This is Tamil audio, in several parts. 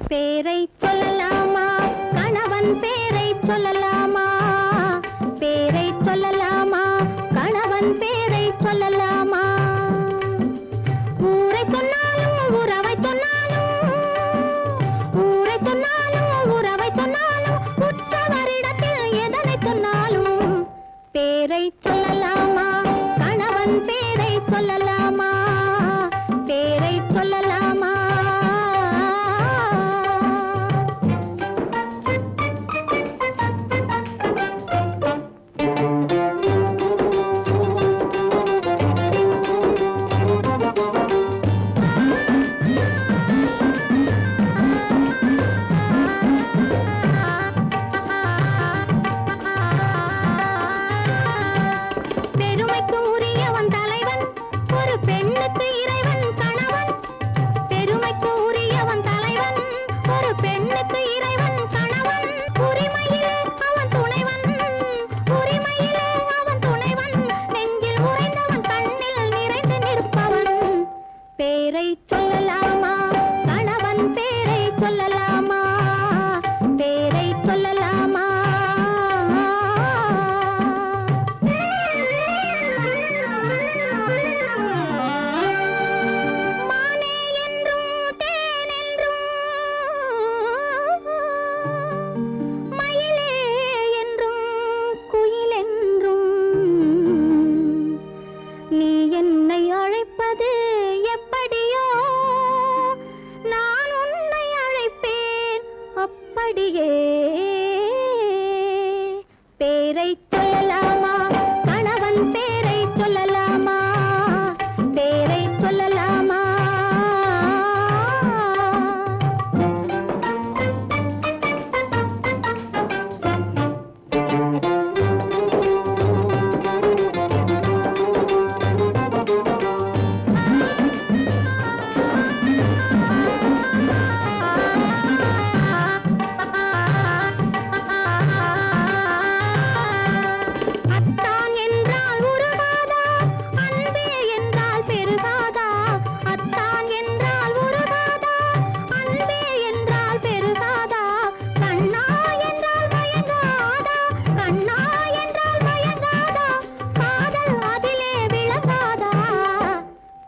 பேரை சொல்லலாமா கணவன் பேரை சொல்லலாமா பேரை சொல்லலாமா கணவன் பேரை சொல்லலாமா ஊரை சொன்னாலும் உறவை சொன்னாலும் ஊரை சொன்னாலும் உறவை சொன்னாலும் உற்றவரிடத்தில் எதனை சொன்னாலும் பேரை சொல்லலாமா கணவன் பேரை சொல்லலாமா பேரை சொல்லலாமா பேரை சொல்லலாமா கணவன் பேரை சொல்லலாமா பேரை சொல்லலாமா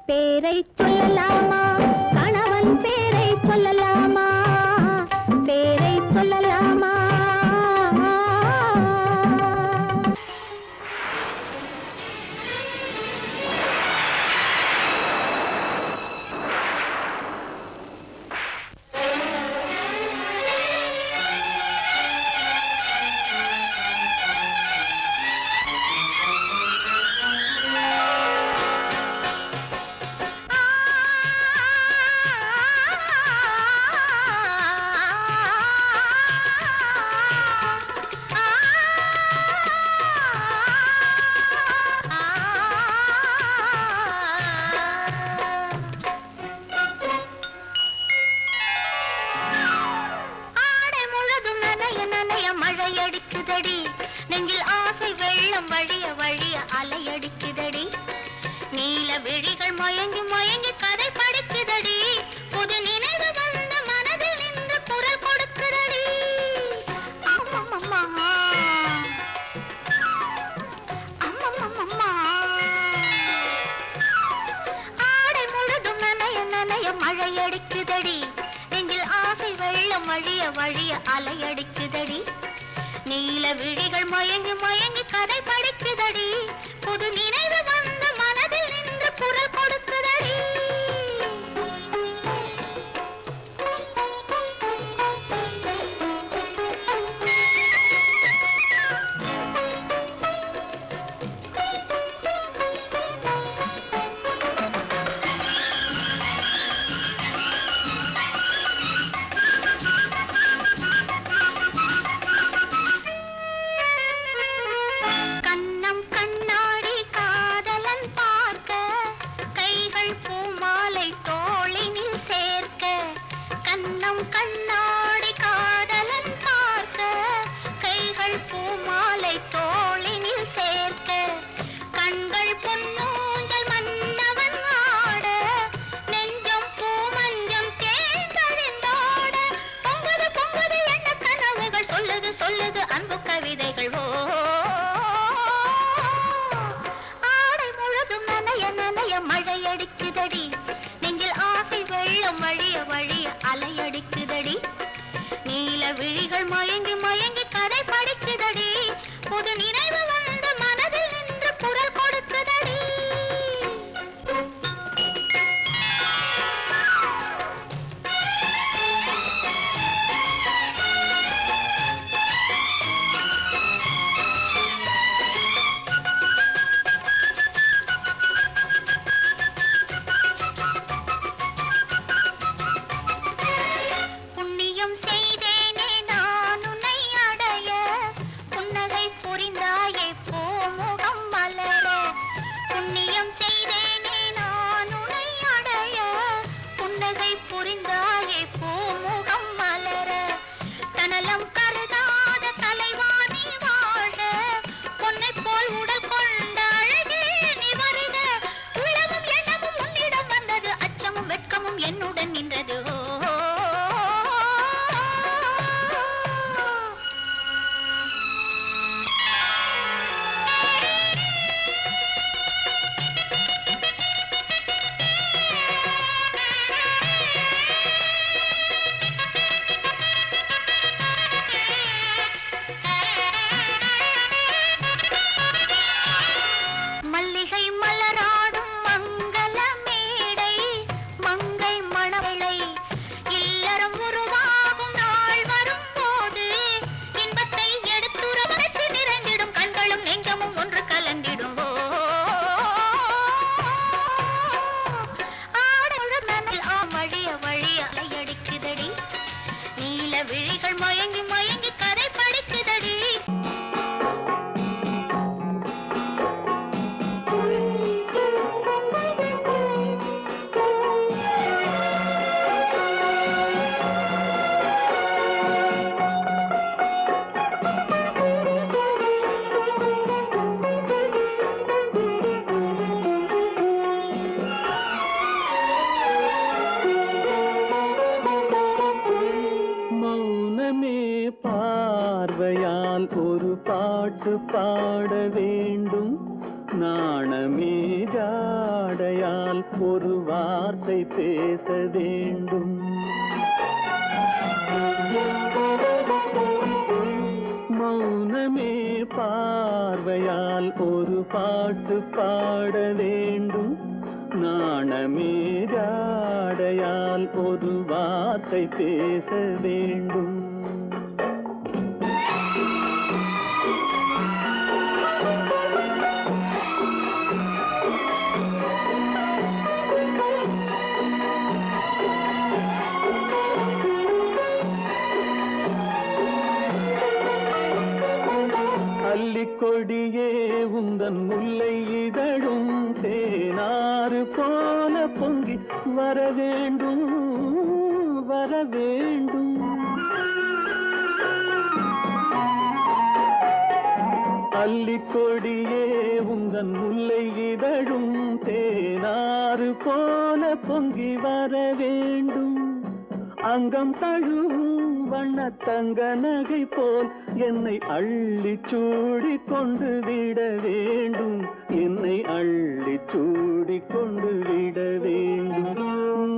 பேரை சொல்லலாமா கணவன் பேரை சொல்லலாமா பேரை சொல்லலாமா நெஞ்சில் ஆசை வெள்ளம் வழிய வழிய அலையடிக்குதடி நீல விழிகள் மயங்கி மயங்கி கதை படிக்குதடி புது நினைவு வந்த மனதில் நின்று குரல் கொடுக்குதடி அம்மம்மா அம்மம்மா ஆடை முழுதும் நனைய நனைய மழையடிக்குதடி நெஞ்சில் ஆசை வெள்ளம் வழிய வழிய அலையடிக்குதடி நீல விழிகள் மயங்கி மயங்கி கதை படிக்குதடி புது நினைவு வந்த மனதில் நின்று குரல் கொடுக்குதடி கண்ணாடி காதலன் பார்க்க கைகள் பூமாலை தோளினில் சேர்க்க கண்கள் பொன்னூஞ்சல் மன்னவன் ஆட நெஞ்சம் பூமஞ்சம் தேர்ந்தெழுந்தாட வருது அன்பு கவிதைகள் ஓ ஆடை முழுதும் நனைய நனைய மழையடிக்குதடி நெஞ்சில் ஆசை வெள்ளம் வழிய வழிய அலையடிக்குதடி நீல விழிகள் மயங்கி மயங்கி கதை படிக்குதடி புது நினைவு வந்து மனதில் நின்று குரல் கொடுக்குதடி என்னுடன் நின்றது மல்லிகை மலராடும் மங்கள மேடை மங்கை மணவளை இல்லறம் உருவாகும் நாள் வரும் போது இன்பத்தை எடுத்துரைத்து நிறைந்திடும் கண்களும் நெஞ்சமும் ஒன்று கலந்திடும் ஆடல் நனல் வழிய வழிய அலையடிக்குதடி நீல விழிகள் மயங்கி மயங்கி கதை படிக்குதடி பார்வையால் ஒரு பாட்டு பாட வேண்டும் நாணமே ஜாடையால் ஒரு வார்த்தை பேச வேண்டும் மௌனமே பார்வையால் ஒரு பாட்டு பாட வேண்டும் நாணமே ஜாடையால் ஒரு வார்த்தை பேச வேண்டும் கொடியே உந்தன் முல்லை இதழும் தேனாறு போல பொங்கி வர வேண்டும் வர வேண்டும் அல்லிக்கொடியே உந்தன் முல்லை இதழும் தேனாறு போல பொங்கி வர வேண்டும் அங்கம் தழுவும் வண்ண தங்க நகை போல் என்னை அள்ளி சூடி கொண்டு விட வேண்டும் என்னை அள்ளி சூடி கொண்டு விட வேண்டும்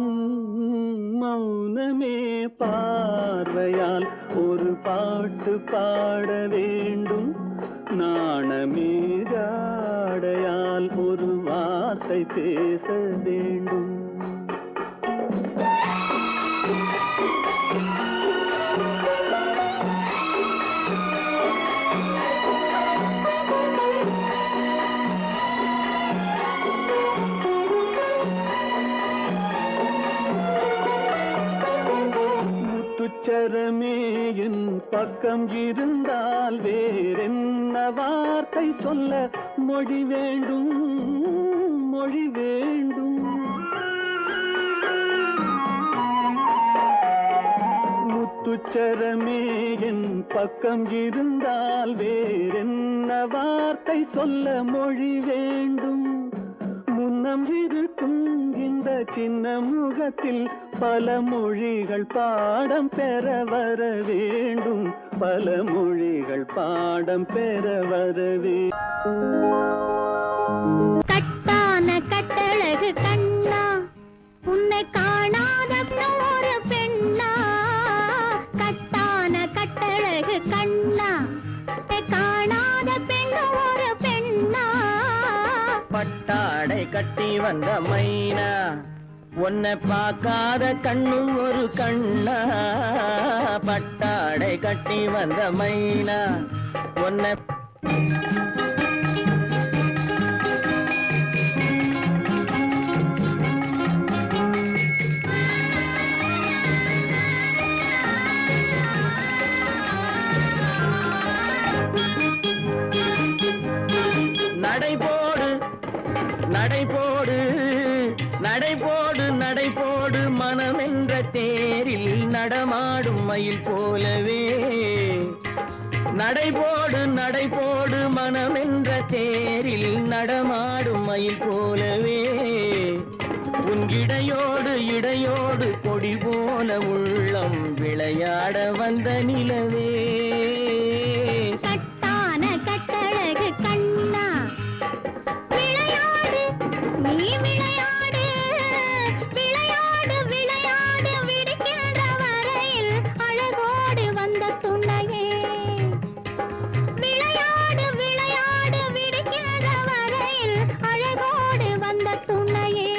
மௌனமே பார்வையால் ஒரு பாட்டு பாட வேண்டும் நாணமே ஜாடையால் ஒரு வார்த்தை பேச வேண்டும் முத்துச்சரமே என் பக்கம் இருந்தால் வேறென்ன வார்த்தை சொல்ல மொழி வேண்டும் மொழி வேண்டும் முத்துச்சரமே என் பக்கம் இருந்தால் வேறென்ன வார்த்தை சொல்ல மொழி வேண்டும் முன் வண்ணம் இருக்கும் இந்த சின்ன முகத்தில் பல மொழிகள் பாடம் பெற வர வேண்டும், பல மொழிகள் பாடம் பெற வரவே. கட்டான கட்டழகு கண்ணா, உன்னை காணாத ஒரு பெண்ணா. கட்டான கட்டழகு கண்ணா, காணாத பெண் ஒரு பெண்ணா. பட்டாடை கட்டி வந்த மைனா, உன்னை பார்க்காத கண்ணும் ஒரு கண்ணா. பட்டாடை கட்டி வந்த மைனா, உன்னை நடைபோடு நடைபோடு நடைபோடு நடைபோடு மனமென்ற தேரில் நடமாடும் மயில் போலவே. நடைபோடு நடைபோடு மனமென்ற தேரில் நடமாடும் மயில் போலவே. உன் இடையோடு இடையோடு கொடி போல உள்ளம் விளையாட வந்த நிலவே. கட்டான கட்டழகு கண்ணா, விளையாடு நீ விளையாடு, விளையாடு விளையாடு விடுக்கின்ற வரையில் அழகோடு வந்த துணையே. விளையாடு விளையாடு விடுக்கின்ற வரையில் அழகோடு வந்த துணையே.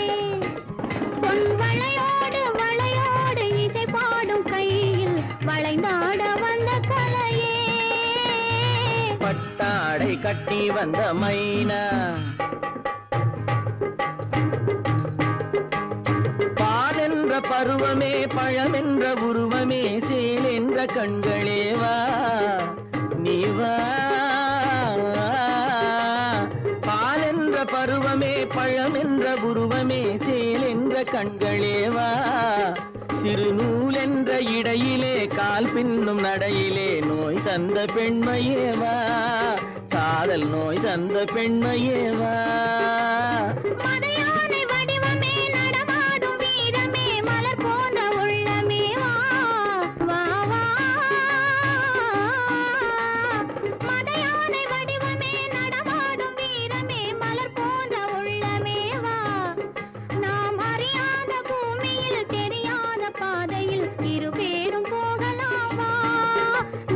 பொன் வளையோடு வளையோடு இசை பாடும் கையில் வளைந்தாட வந்த கலையே. பட்டாடை கட்டி வந்த மைனா, பால் என்ற பருவமே பழமென்ற உருவமே சேல் என்ற கண்களே வா நீ வா. பால் என்ற பருவமே பழமென்ற உருவமே சேல் என்ற கண்களே வா. சிறு நூல் என்ற இடையிலே கால் பின்னும் நடையிலே நோய் தந்த பெண்மையேவா, காதல் நோய் தந்த பெண்மையேவா. மதையானை வடிவமே நடமாடும் வீரமே மலர் போன்ற உள்ளமே வா வா வா. மதையானை வடிவமே நடமாடும் வீரமே மலர் போன்ற உள்ளமே வா. நாம் அறியாத பூமியில் தெரியாத பாதையில் இரு பேரும் போகலாமா,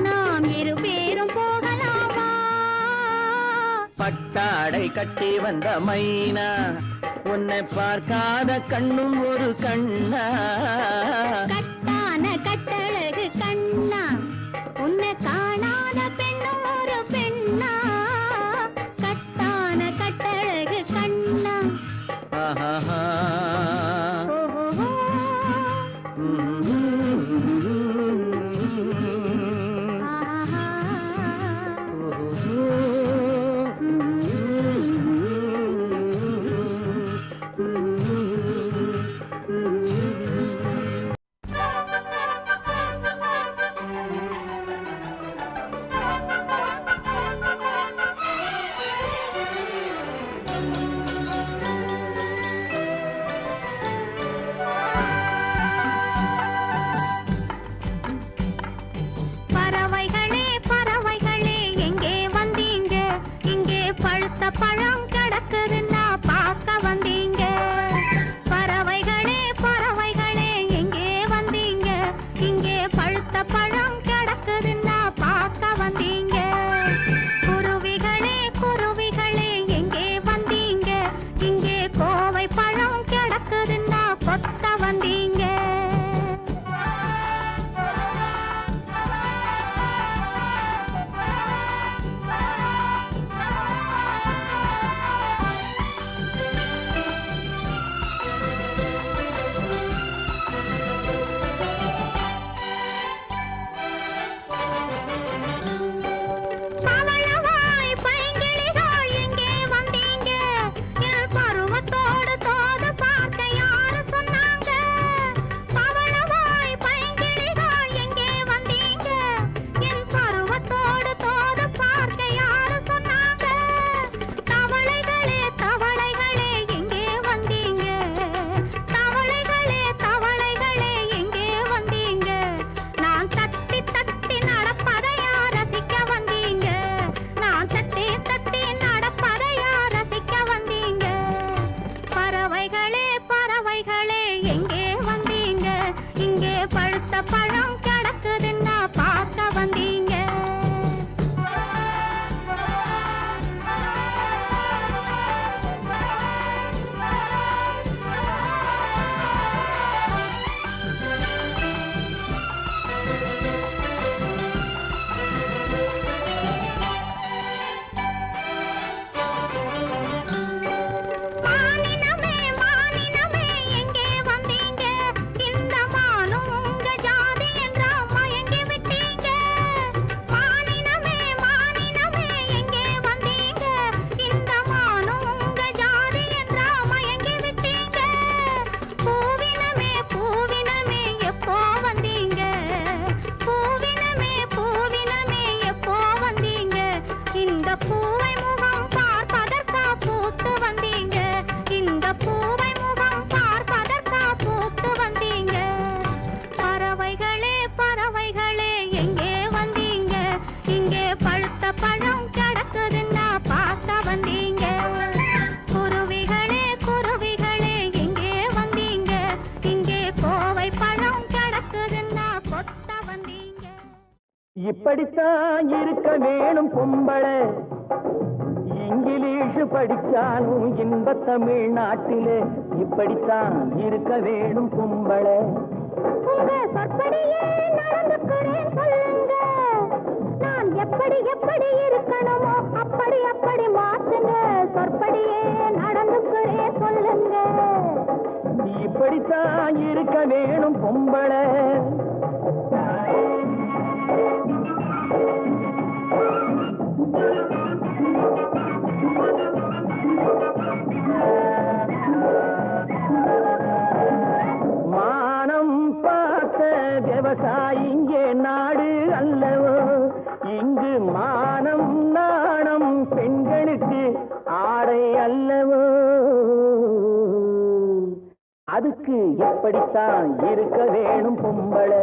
நாம் இரு பேரும் போகலாமா. பட்டாடை கட்டி வந்த மைனா, உன்னை பார்க்காத கண்ணும் ஒரு கண்ணா. கட்டான கட்டழகு கண்ணா, உன்னை காணாத பெண்ணும் ஒரு பெண்ணா. கட்டான கட்டழகு கண்ணா. ஆஹா. ஓஹோ. ஆஹா. இப்படித்தான் இருக்க வேணும் பொம்பளை, இங்கிலீஷ் படிச்சாலும் இன்ப தமிழ்நாட்டிலே இப்படித்தான் இருக்க வேணும் பொம்பளை. உங்க சொற்படியே நடந்துக்கிறேன் சொல்லுங்க, நான் எப்படி எப்படி இருக்கணுமோ அப்படி அப்படி மாத்துங்க. சொற்படியே நடந்துக்கிறேன் சொல்லுங்க. இப்படித்தான் இருக்க வேணும் பொம்பளை. மானம் பார்த்த விவசாயிங்கே நாடு அல்லவோ, இங்கு மானம் நாணம் பெண்களுக்கு ஆடை அல்லவோ, அதுக்கு எப்படித்தான் இருக்க வேணும் பொம்பளை.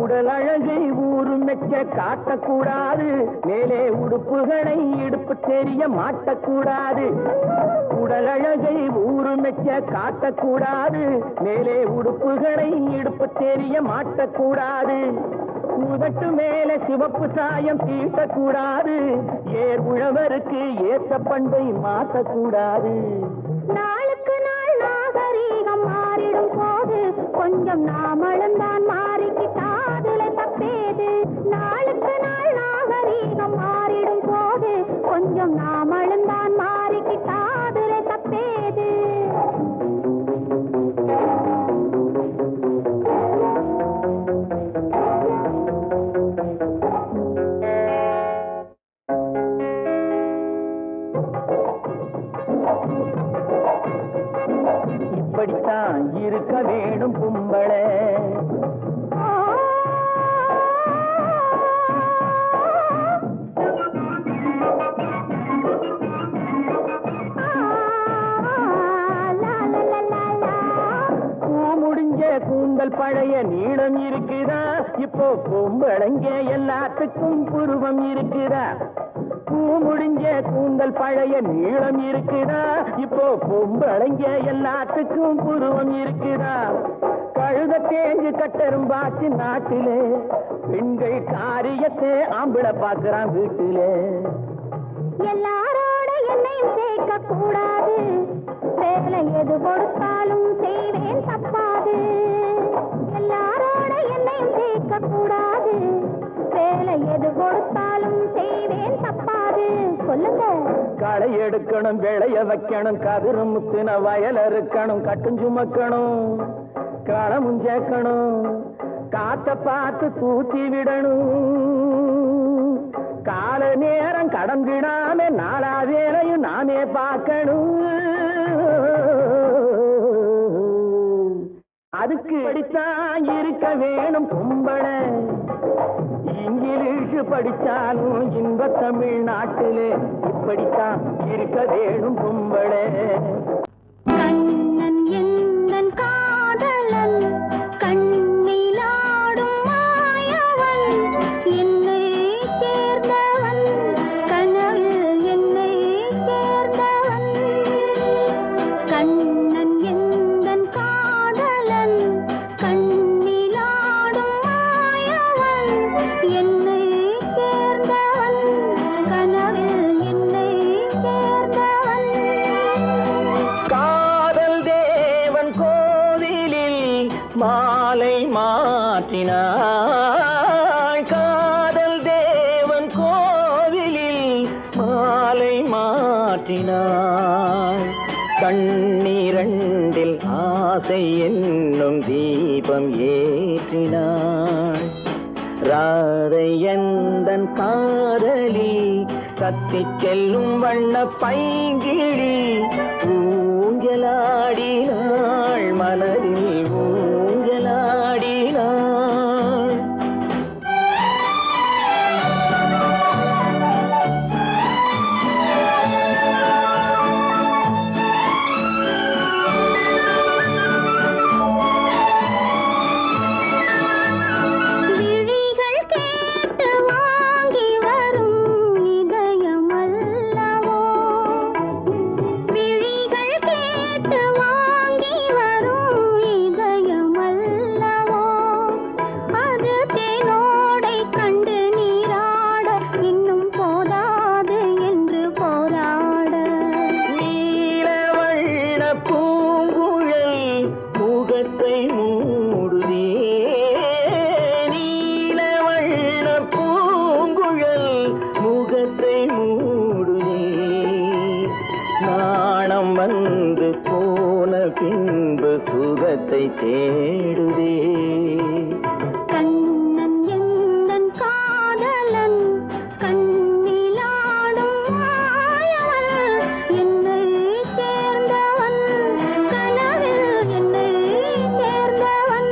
உடல் அழகை ஊரு மெச்ச காட்டக்கூடாது, மேலே உடுப்புகளை இடுப்பு தெரிய மாட்டக்கூடாது. உடல் அழகை ஊரு மெச்ச காட்டக்கூடாது, மேலே உடுப்புகளை இடுப்பு தெரிய மாட்டக்கூடாது. உதட்டு மேலே சிவப்பு சாயம் தீட்டக்கூடாது, ஏர் உழவருக்கு ஏற்ற பண்பை மாற்றக்கூடாது. நாளுக்கு நாள் நாகரீகம் மாறிடும் போது கொஞ்சம் நாமளும் தான் மாறிக்கிட்டாதுல தப்பேது. நாளுக்கு நாள் நாகரீகம் மாறிடும் போது கொஞ்சம் நாமளும் தான் மாறிக்கிட்டாதுல தப்பேது. இப்படித்தான் இருக்க வேணும் பொம்பளை. முடிஞ்ச கூந்தல் பழைய நீளம் இருக்குதா, இப்போ பொம்பளைங்க எல்லாத்துக்கும் புருவம் இருக்குதா. பூ முடிஞ்ச கூந்தல் பழைய நீளம் இருக்குதா, இப்போ பொம்பளைங்க எல்லாத்துக்கும் புருவம் இருக்குதா. கழுத தேஞ்சு கட்டரும்பாச்சு நாட்டிலே, பெண்கள் காரியத்தை ஆம்பளை பார்க்கிறான் வீட்டிலே. எல்லாரோட என்னையும் சேர்க்க கூடாது, வேலை எது கொடுத்தாலும் செய்வேன் தப்பாது. எல்லாரோட என்னையும் சேர்க்க கூடாது, வேலை எது கொடுத்தாலும் செய்வேன் தப்பாது. சொல்லுங்க. களை எடுக்கணும், விளைய வைக்கணும், கதிரு முத்தின வயல் இருக்கணும், கட்டும் சுமக்கணும், களமும் சேர்க்கணும், காத்த பார்த்து தூத்தி விடணும். கால நேரம் கடந்திடாம நாளா வேலையும் நாமே பார்க்கணும். அதுக்கு படித்தான் இருக்க வேணும் பொம்பளை, இங்கிலீஷ் படிச்சாலும் இன்ப தமிழ்நாட்டிலே இப்படித்தான் இருக்க வேணும் பொம்பளை. கண்ணன் எந்தன் காதலன், கண்ணிலாடும் மாயவன், என்னை சேர்ந்தவன், கனவில் என்னை சேர்ந்தவன். கண்ணன் எந்தன் காதலன், கண்ணிலாடும் மாயவன், என்னை சேர்ந்தவன், கனவில் என்னை சேர்ந்தவன். காதல் தேவன் கோவிலில் மாலை மாற்றினாள், காதல் தேவன் கோவிலில் மாலை மாற்றினாள். கண்ணீரண்டில் ஆசை என்னும் தீபம் ஏற்றினாள். ராதை எந்தன் காதலி, கத்திச் செல்லும் வண்ண பைங்கிழி, ஊஞ்சலாடினாள் மலரில் ஊஞ்சலாடினாள். விழிகள் கேட்டு வாங்கி வரும் இதயமல்லவோ, விழிகள் பின்பு சுகத்தை தேடுதே. கண்ணன் எந்தன் காதலன் கண்ணிலாடும் மாயவன் என்னை சேர்ந்தவன் கனவில் என்னை சேர்ந்தவன்.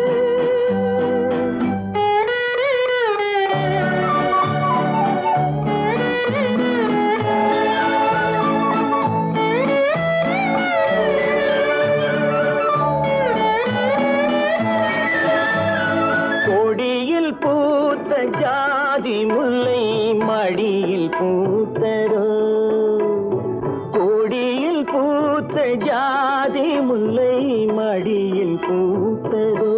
கொடியில் பூத்த ஜாதி முல்லை மடியில் பூத்ததோ. கொடியில் பூத்த ஜாதி முல்லை மடியில் பூத்ததோ.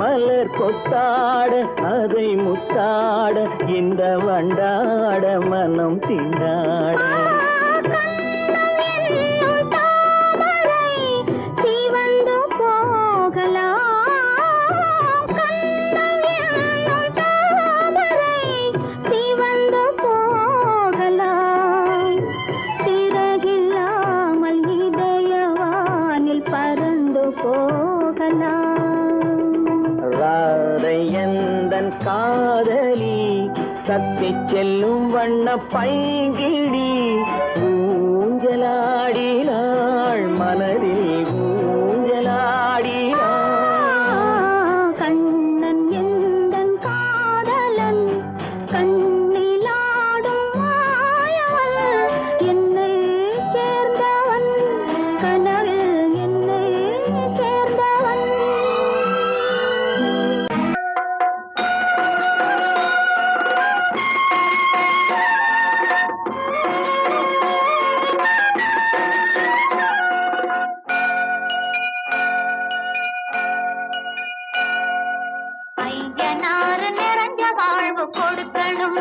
மலர் கொத்தாட அதை முத்தாட இந்த வண்டாட மனம் திண்டாட. சிவந்து போகலாம் சிவந்து போகலாம் சிறகில்லாமல் இதயவானில் பறந்து போகலாம். ராதை எந்தன் காதலி தத்திச் செல்லும் வண்ண பைங்கிழி ஊஞ்சலாடினாள் மனதில் ஊஞ்சலாடினாள். கண்ணன் எந்தன் காதலன் கண்ணிலாடும் மாயவன் என்னை சேர்ந்தவன் கனவில் என்னை சேர்ந்தவன். ஐயனாறு நிறைஞ்ச வாழ்வு கொடுக்கணும்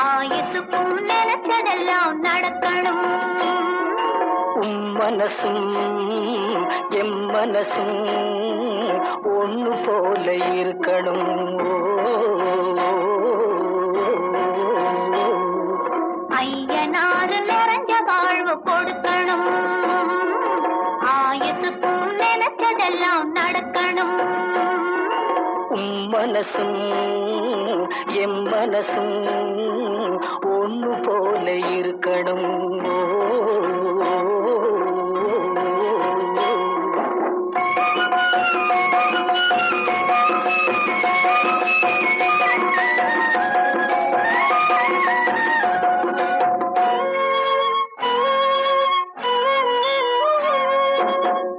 ஆயுசுக்கும் நினைச்சதெல்லாம் நடக்கணும். மனசும் எம் மனசும் ஒண்ணு போல இருக்கணும். ஐயனாறு நிறைஞ்ச வாழ்வு கொடுக்கணும் ஆயுசுக்கும் நினைச்சதெல்லாம் நடக்கணும். மனசும் எம் மனசும் ஒண்ணு போல இருக்கணும்.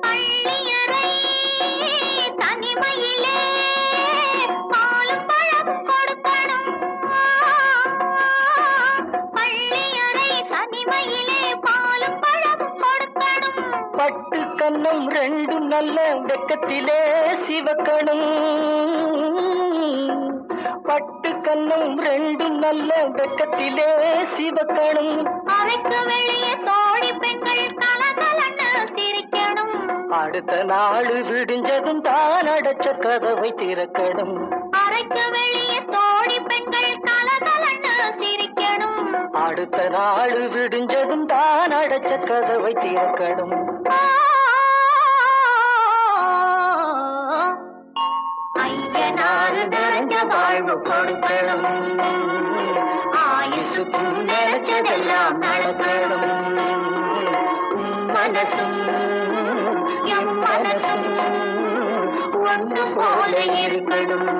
பள்ளியறை தனிமையிலே பாலும் பழமும் கொடுக்கணும். பள்ளியறை தனிமையிலே பாலும் பழமும் கொடுக்கணும். பட்டு கன்னம் ரெண்டும் நல்ல வெக்கத்திலே சிவக்கணும். பட்டு கன்னம் ரெண்டும் நல்ல வெக்கத்திலே சிவக்கணும். அறைக்கு வெளியே தோழி பெண்கள் கலகலன்னு சிரிக்கணும். அடுத்த நாள் விடிஞ்சதும் தான் அடைச்ச கதவை திறக்கணும். அறைக்கு வெளியே தோழி பெண்கள் கலகலன்னு சிரிக்கணும். அடுத்த நாள் விடிஞ்சதும் தான் அடைச்ச கதவை திறக்கணும். ஐயனாறு நிறைஞ்ச வாழ்வு கொடுக்கணும் ஆயுசுக்கும் நினைச்சதெல்லாம் நடக்கணும். மனசும் எம் மனசும் ஒன்று போல இருக்கணும்.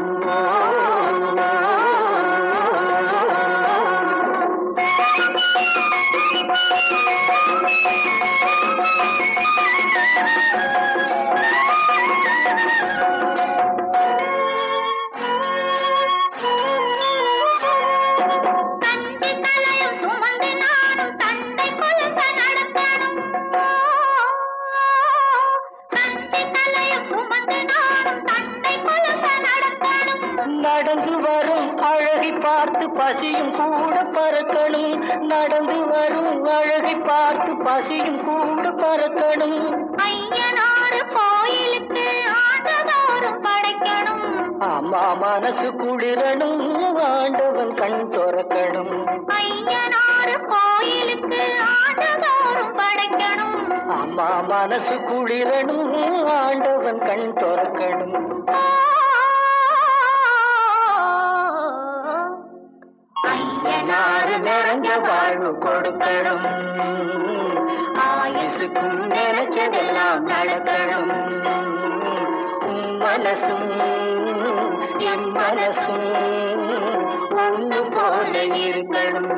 தந்தை தலையும் சுமந்து நானும் தந்தை குழந்த நடக்கணும். தந்தை தலையும் சுமந்து நானும் தந்தை குழந்த நடக்கணும். நடந்து வரும் அழகை பார்த்து பசியும் கூட பறக்கணும். நடந்து வரும் அழகை பார்த்து பசியும் கூட பறக்கணும். ஐயனாறு கோயிலுக்கு ஆண்டதோறும் படைக்கணும். அம்மா மனசு குளிரணும். ஆண்டவன் கண் திறக்கணும். ஐயனாறு கோயிலுக்கு ஆண்டதோறும் படைக்கணும். அம்மா மனசு குளிரணும் ஆண்டவன் கண் திறக்கணும் ஐயனாறு நிறைஞ்ச வாழ்வு கொடுக்கணும் ஆயுசுக்கும் நினைச்சதெல்லாம் நடக்கணும் மனசும் என் மனசும் ஒன்று போல இருக்கணும்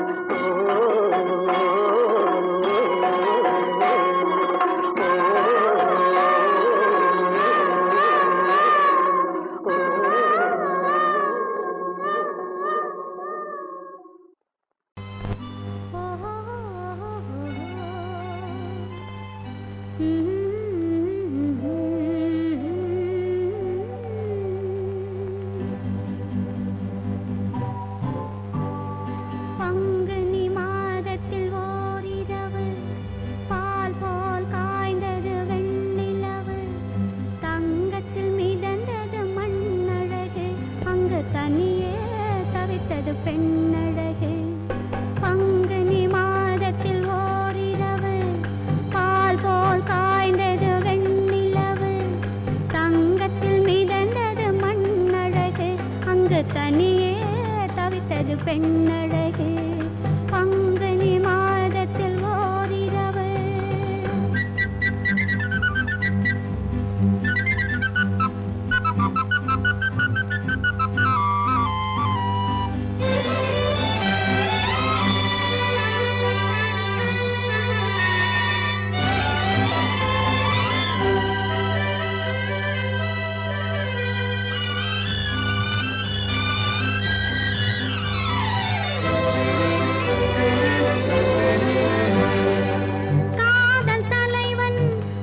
பங்குனி மாதத்தில் ஓரிரவு பால் போல் காய்ந்தது வெண்ணிலவு தங்கத்தில் மிதந்தது மண்ணழகு அங்கு தனியே தவித்தது பெண்ணழகு பங்குனி மாதத்தில் ஓரிரவு பால் போல் காய்ந்தது வெண்ணிலவு தங்கத்தில் மிதந்தது மண்ணழகு அங்கு தனியே தவித்தது பெண்ணழகு பங்குனி மாதத்தில் ஓரிரவு காதல் தலைவன்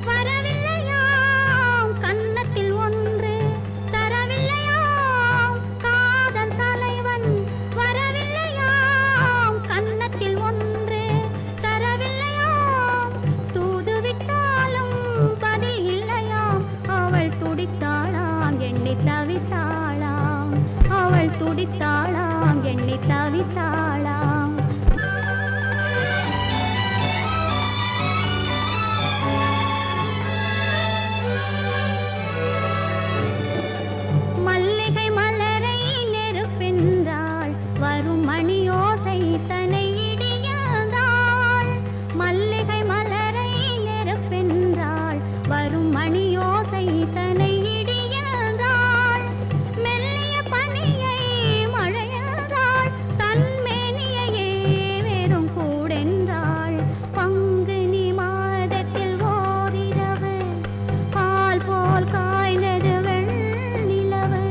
வரவில்லையாம் கன்னத்தில் ஒன்று தரவில்லையாம் காதல் தலைவன் வரவில்லையாம் கன்னத்தில் ஒன்று தரவில்லையாம் தூதுவிட்டாலும் பதில் இல்லையாம் அவள் துடித்தாளாம் எண்ணி தவித்தாளாம் அவள் துடித்தாளாம் எண்ணி தவித்தாளாம் மல்லிகை மலரை நெருப்பென்றாள் வரும் மணியோசை தனை இடியாதாள் மல்லிகை மலரை நெருப்பென்றாள் வரும் மணியோசை தனை இடியாதாள் மெல்லிய பனியை மழையாதாள் தன் மேனியையே வெறும் கூடென்றாள் பங்குனி மாதத்தில் ஓரிரவு பால் போல் காய்ந்தது வெண்ணிலவு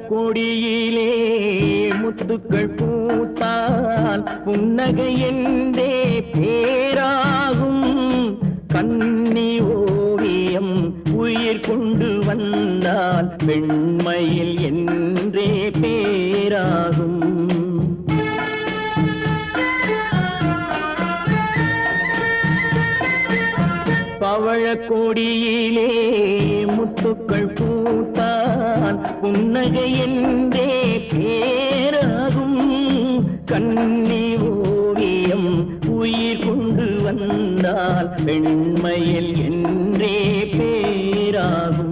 கொடியிலே முத்துக்கள் பூத்தால் புன்னகை என்றே பேராகும். கன்னி ஓவியம் உயிர் கொண்டு வந்தால் பெண்மையில் என்றே பேராகும். பவழ கொடியிலே முத்துக்கள் பூத்தான் புன்னகை என்றே பேராகும். கன்னி ஓவியம் உயிர் கொண்டு வந்தால் பெண்மையில் என்றே பேராகும்.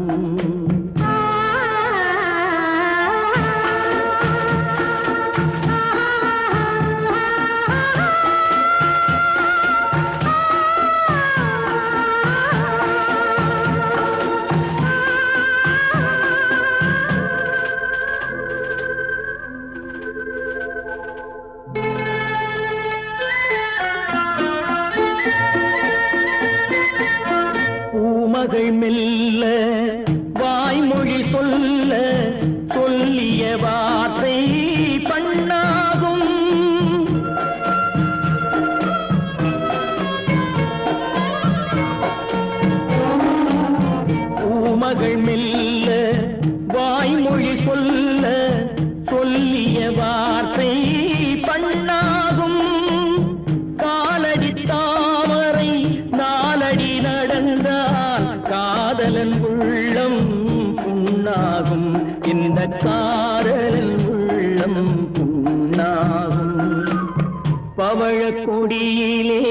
மகள் மெல்ல வாய்மொழி சொல்ல சொல்லிய வார்த்தை பண்ணாகும். பூமகள் மெல்ல வாய்மொழி சொல்ல சொல்லிய வார்த்தை பண்ணாகும். காலடி தாமரை நாலடி நடந்தால் காதலன் உள்ளம் புண்ணாகும். இந்த காதலன் உள்ளம் புண்ணாகும். பவழ கொடியிலே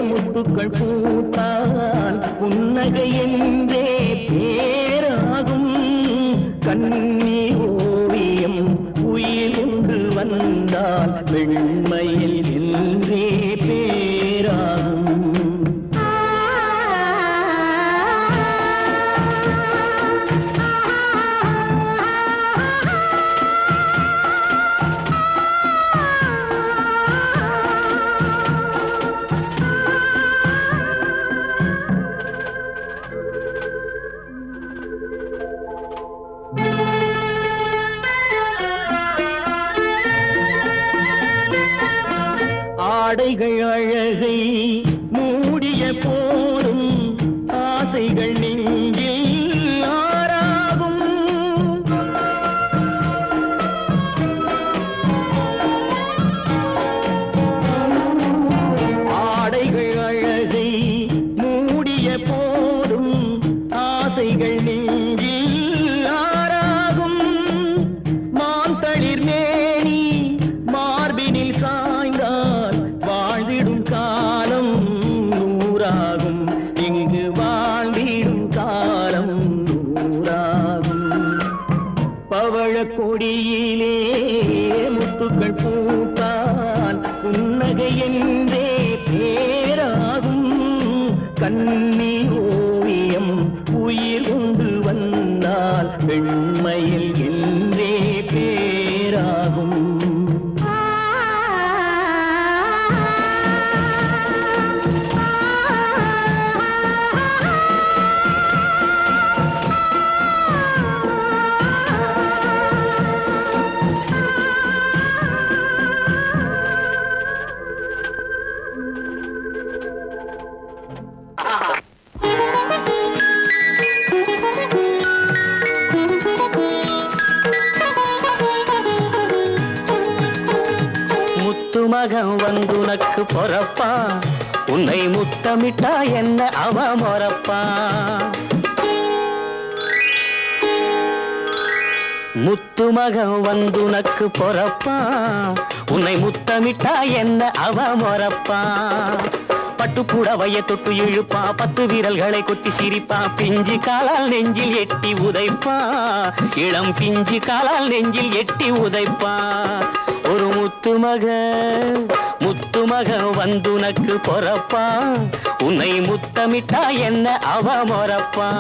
முத்துக்கள் பூத்தால் புன்னகை என்றே பேராகும். கன்னி ஓவியம் உயிர் கொண்டு வந்தால் வெண்மையில் என்றே பேராகும். ஆடைகள் அழகை மூடிய போதும் ஆசைகள் நெஞ்சில் ஆறாகும். ஆடைகள் அழகை மூடிய போதும் ஆசைகள் நெஞ்சில் ஆறாகும். மாந்தளிர் மேனி மார்பினில் சாய்ந்தால் வாழ்ந்திடும் காலம் நூறாகும். இங்கு வாழ்ந்திடும் காலம் நூறாகும். பவழ கொடியிலே முத்துக்கள் பூத்தால் புன்னகை என்றே பேராகும். கன்னி ஓவியம் உயிர் கொண்டு வந்தால் பெண்மையில் என்றே பேராகும். மகன் வந்துனக்கு பொறப்பா உன்னை முத்தமிட்டா என்ன அவ மொறப்பா. முத்து மகன் வந்துனக்கு பொறப்பா உன்னை முத்தமிட்டா என்ன அவ மொறப்பா. பட்டு புடவைய தொட்டு இழுப்பா 10 விரல்களை கொட்டி சிரிப்பா. பிஞ்சு காலால் நெஞ்சில் எட்டி உதைப்பா. இளம் பிஞ்சு காலால் நெஞ்சில் எட்டி உதைப்பா. ஒரு முத்து மகன் வந்துனக்கு பொறப்பா உன்னை முத்தமிட்டா என்ன அவ மொறப்பா.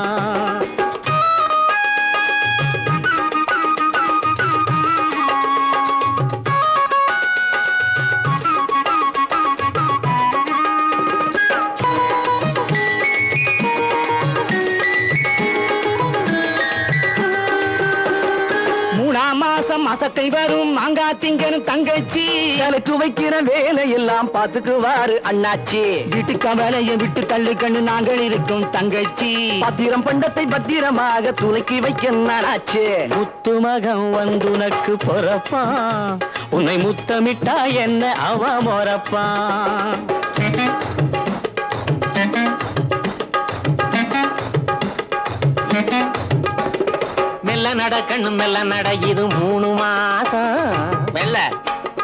மாசத்தை வரும் மாங்கா திங்கனும் தங்கச்சி எனக்கு வைக்கிற வேலையெல்லாம் பாத்துக்குவாரு அண்ணாச்சி வீட்டுக்க வேலையை விட்டு தள்ளு கண்ணு நாங்கள் இருக்கும் தங்கச்சி பத்திரம் பண்டத்தை பத்திரமாக துளைக்கி வைக்க நானாச்சு முத்து மகன் வந்து உனக்கு பொறப்பான் உன்னை முத்தமிட்டா என்ன அவ மொறப்பான் மெல்ல நட கண்ணு மெல்ல நட இது 3 மாசம் மெல்ல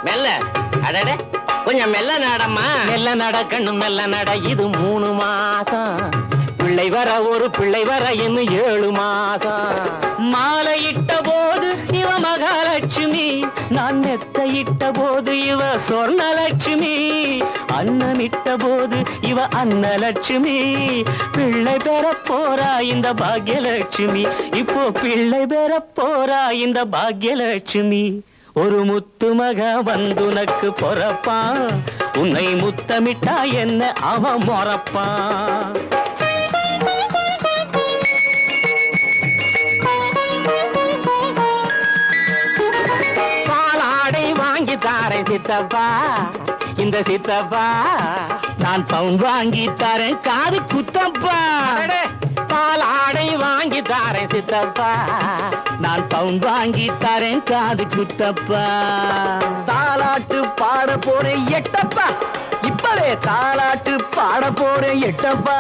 மெல்ல அடடே கொஞ்சம் மெல்ல நடம்மா மெல்ல நட கண்ணு மெல்ல நட இது 3 மாசம் பிள்ளை வர ஒரு பிள்ளை வர இன்னும் 7 மாசம் மாலையிட்ட போது இவ மகாலட்சுமி நான் மெத்தையிட்ட போது இவ சொர்ணலட்சுமி அன்னமிட்ட போது இவ அன்னலட்சுமி பிள்ளை பெற போறா இந்த பாக்யலட்சுமி இப்போ பிள்ளை பெற போறா இந்த பாக்யலட்சுமி ஒரு முத்து மக வந்துனக்கு பொறப்பான் உன்னை முத்தமிட்டா என்ன அவ மொறப்பான் தாரை சித்தப்பா இந்த சித்தப்பா நான் பவுன் வாங்கி தரேன் காது குத்தப்பா பால் ஆடை வாங்கி தரேன் சித்தப்பா நான் பவுன் வாங்கி தரேன் காது குத்தப்பா தாலாட்டு பாட போறேன் எட்டப்பா இப்பவே தாலாட்டு பாட போறேன் எட்டப்பா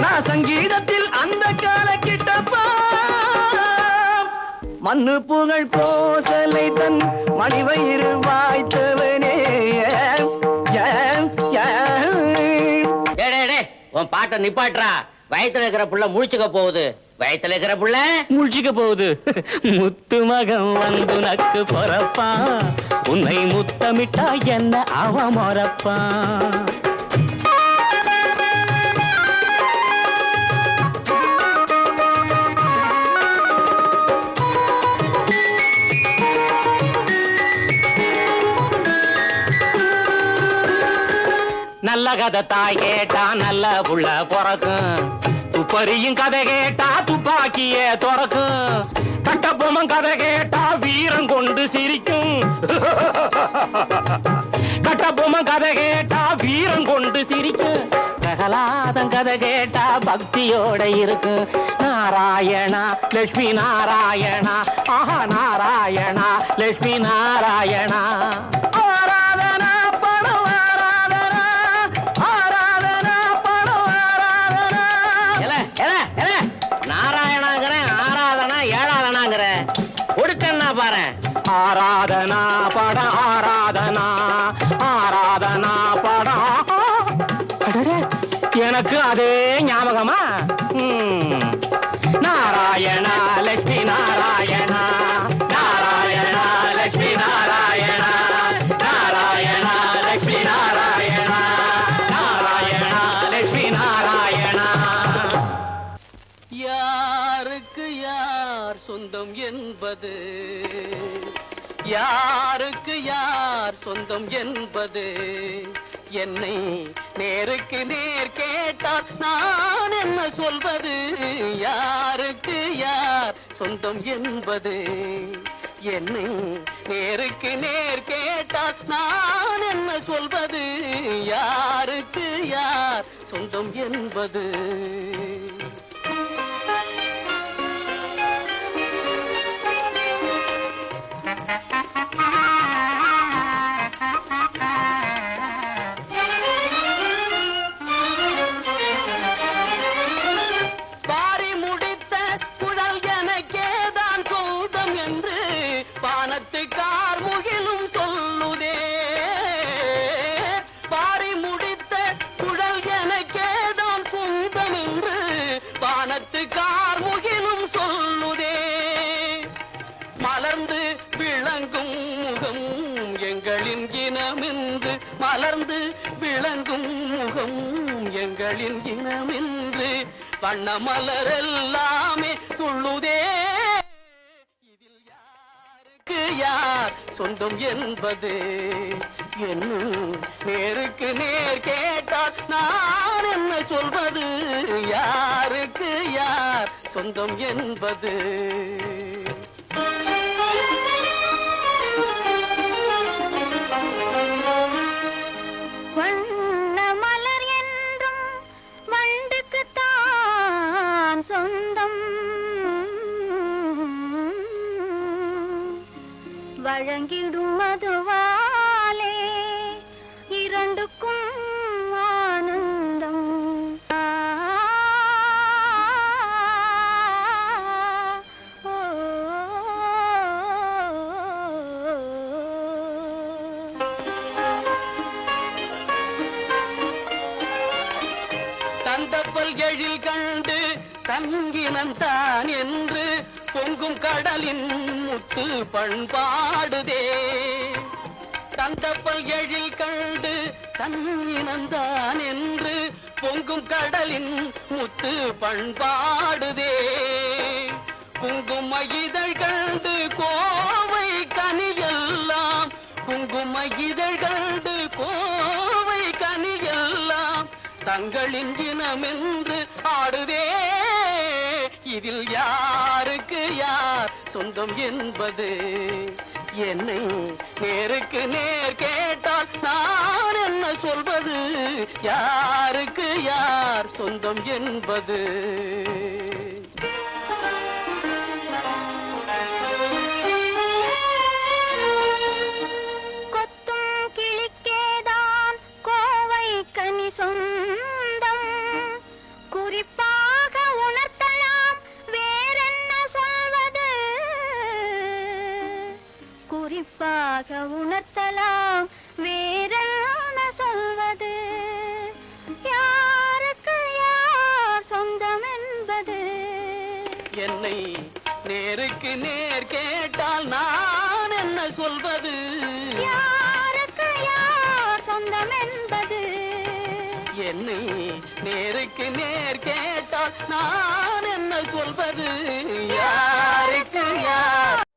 நான் சங்கீதத்தில் அந்த கால கிட்டப்பா மண்ணு புகழ் போசலை தன் மணிவயிறு வாய்த்தவனே உன் பாட்டை நிப்பாட்டுறா வயத்துல இருக்கிற புள்ள முழிச்சுக்க போகுது வயத்துல இருக்கிற புள்ள முழிச்சுக்க போகுது முத்து மகன் வந்து நக்கு பொறப்பான் உன்னை முத்தமிட்டா என்ன அவ மொறப்பான் நல்ல கதை தாய் கேட்டா நல்ல புள்ள பிறக்கும் துப்பறியும் கதை கேட்டா துப்பாக்கியே துறக்கும் கட்டபொம்மன் கதை கேட்டா வீரம் கொண்டு சிரிக்கும் கட்டபொம்மன் கதை கேட்டா வீரம் கொண்டு சிரிக்கும் பிரகலாதன் கதை கேட்டா பக்தியோட இருக்கும் நாராயணா லட்சுமி நாராயணா ஆஹா நாராயணா லட்சுமி நாராயணா ஆராதனா பட ஆராதனா ஆராதனா பட எனக்கு அதே ஞாபகமா நாராயணா லட்சுமி நாராயணா நாராயணா லட்சுமி நாராயணா நாராயணா லட்சுமி நாராயணா நாராயணா லட்சுமி நாராயணா யாருக்கு யார் சொந்தம் என்பது யாருக்கு யார் சொந்தம் என்பது என்னை நேருக்கு நேர் கேட்டால் நான் என்ன சொல்வது யாருக்கு யார் சொந்தம் என்பது என்னை நேருக்கு நேர் கேட்டால் நான் என்ன சொல்வது யாருக்கு யார் சொந்தம் என்பது பாரி முடித்த குழல் எனக்கேதான் சொந்தம் என்று வானத்து கார்முகிலும் சொல்லுதே பாரி முடித்த குழல் எனக்கேதான் சொந்தம் என்று வானத்து கார்முகிலும் சொல்லுதே மலர்ந்து விளங்கும் முகம் எங்களின் இனமென்று மலர்ந்து விளங்கும் முகம் எங்களின் இனமென்று வண்ண மலரெல்லாமே துள்ளுதே இதில் யாருக்கு யார் சொந்தம் என்பது என்னும் நேருக்கு நேர் கேட்டால் நான் என்ன சொல்வது யாருக்கு யார் சொந்தம் என்பது வழங்கிடும் மதுவாலே இரண்டுக்கும் ஆனந்தம். தந்தப்பல் எழில் கண்டு தங்கினந்தான் என்று பொங்கும் கடலின் முத்து பண்பாடுதே. தந்தப்பல் எழில் கண்டு தங்கினந்தான் என்று பொங்கும் கடலின் முத்து பண்பாடுதே. குங்கும இதழ் கண்டு கோவை கனியெல்லாம், குங்கும இதழ் கண்டு கோவை கனியெல்லாம் தங்களின் இனமென்று ஆடுதே. இதில் யாருக்கு யார் சொந்தம் என்பது என்னை நேருக்கு நேர் கேட்டால் நான் என்ன சொல்வது? யாருக்கு யார் சொந்தம் என்பது? கொத்தும் கிளிக்கேதான் கோவை கனி சொந்தம், குறிப்பாக உணர்த்தலாம் வேறென்ன சொல்வது? குறிப்பாக உணர்த்தலாம் வேறென்ன சொல்வது? யாருக்கு யார் சொந்தம் என்பது என்னை நேருக்கு நேர் கேட்டால் நான் என்ன சொல்வது? யாருக்கு யார் சொந்தம் என்பது என்னை நேருக்கு நேர் கேட்டால் நான் என்ன சொல்வது? யாருக்கு யார்